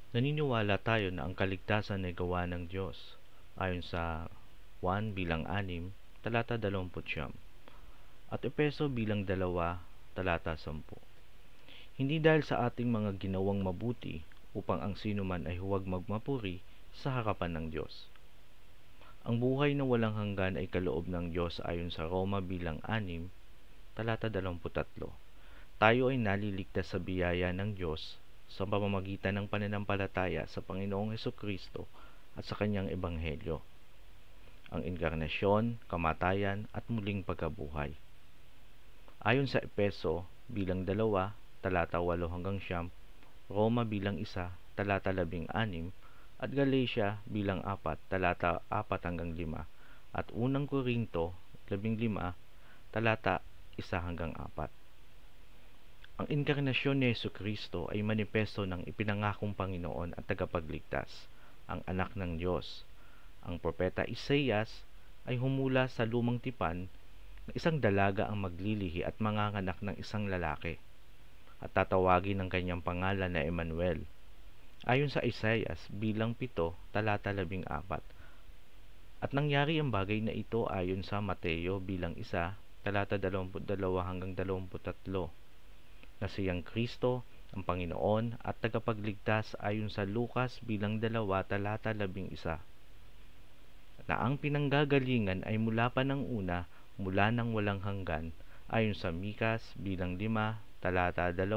Naniniwala tayo na ang kaligtasan ay gawa ng Diyos, ayon sa 1:6, talata 29, at Epeso 2, talata 10. Hindi dahil sa ating mga ginawang mabuti upang ang sinuman ay huwag magmapuri sa harapan ng Diyos. Ang buhay na walang hanggan ay kaloob ng Diyos ayon sa Roma 6, talata 23. Tayo ay naliligtas sa biyaya ng Diyos sa pamamagitan ng pananampalataya sa Panginoong Hesukristo at sa Kanyang Ebanghelyo, ang inkarnasyon, kamatayan at muling pagkabuhay. Ayon sa Epeso 2, talata 8-9, Roma 1, talata 16, at Galatia 4, talata 4-5, at unang Korinto 15, talata 1-4. Ang inkarnasyon ni Jesucristo ay manipesto ng ipinangakong Panginoon at tagapagligtas, ang anak ng Diyos. Ang propeta Isaias ay humula sa lumang tipan na isang dalaga ang maglilihi at manganganak ng isang lalaki, at tatawagin ng kanyang pangalan na Emmanuel. Ayon sa Isaias 7, talata 14. At nangyari ang bagay na ito ayon sa Mateo 1, talata 22-23, na siyang Kristo, ang Panginoon at tagapagligtas ayon sa Lucas 2, talata 11, na ang pinanggagalingan ay mula pa ng una, mula ng walang hanggan, ayon sa Mikas 5, talata 2,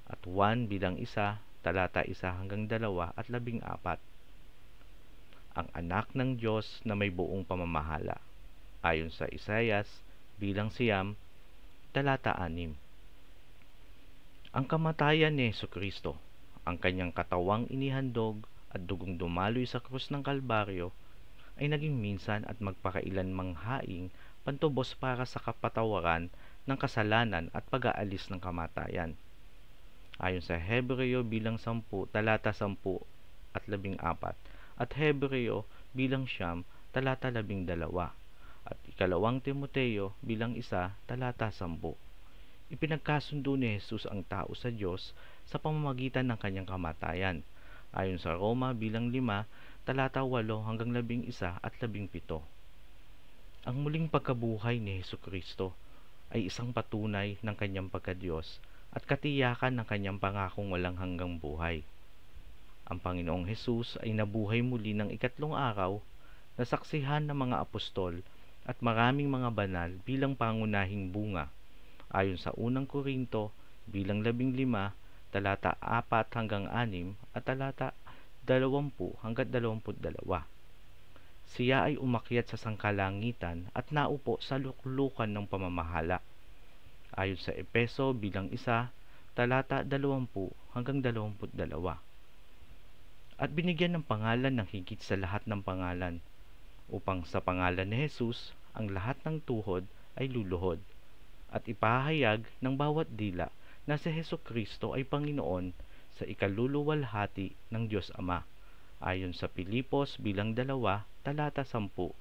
at 1:1, talata 1-2 at 14. Ang anak ng Diyos na may buong pamamahala, ayon sa Isaias 9, talata 6. Ang kamatayan ni Jesucristo, ang kanyang katawang inihandog at dugong dumaloy sa krus ng Kalbaryo, ay naging minsan at magpakailanmang haing pantubos para sa kapatawaran ng kasalanan at pag-aalis ng kamatayan. Ayon sa Hebreo 10, talata 10 at 14, at Hebreo 9, talata 12, at ikalawang Timoteo 1, talata 10. Ipinagkasundo ni Jesus ang tao sa Diyos sa pamamagitan ng kanyang kamatayan, ayon sa Roma 5, talata 8-11 at 17. Ang muling pagkabuhay ni Jesucristo ay isang patunay ng kanyang pagkadiyos at katiyakan ng kanyang pangakong walang hanggang buhay. Ang Panginoong Jesus ay nabuhay muli ng ikatlong araw, nasaksihan ng mga apostol at maraming mga banal bilang pangunahing bunga, ayon sa unang Korinto 15, talata 4-6 at talata 20-22. Siya ay umakyat sa sangkalangitan at naupo sa luklukan ng pamamahala, ayon sa Epeso 1, talata 20-22. At binigyan ng pangalan ng higit sa lahat ng pangalan, upang sa pangalan ni Jesus ang lahat ng tuhod ay luluhod, at ipahayag ng bawat dila na si Jesucristo ay Panginoon sa ikaluluwalhati ng Diyos Ama, ayon sa Pilipos 2, talata 10-11.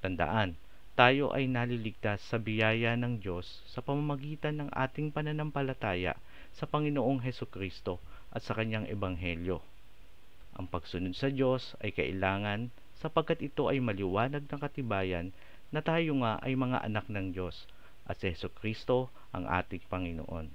Tandaan, tayo ay naliligtas sa biyaya ng Diyos sa pamamagitan ng ating pananampalataya sa Panginoong Jesucristo at sa Kanyang Ebanghelyo. Ang pagsunod sa Diyos ay kailangan sapagkat ito ay maliwanag ng katibayan na tayo nga ay mga anak ng Diyos at si Jesucristo ang ating Panginoon.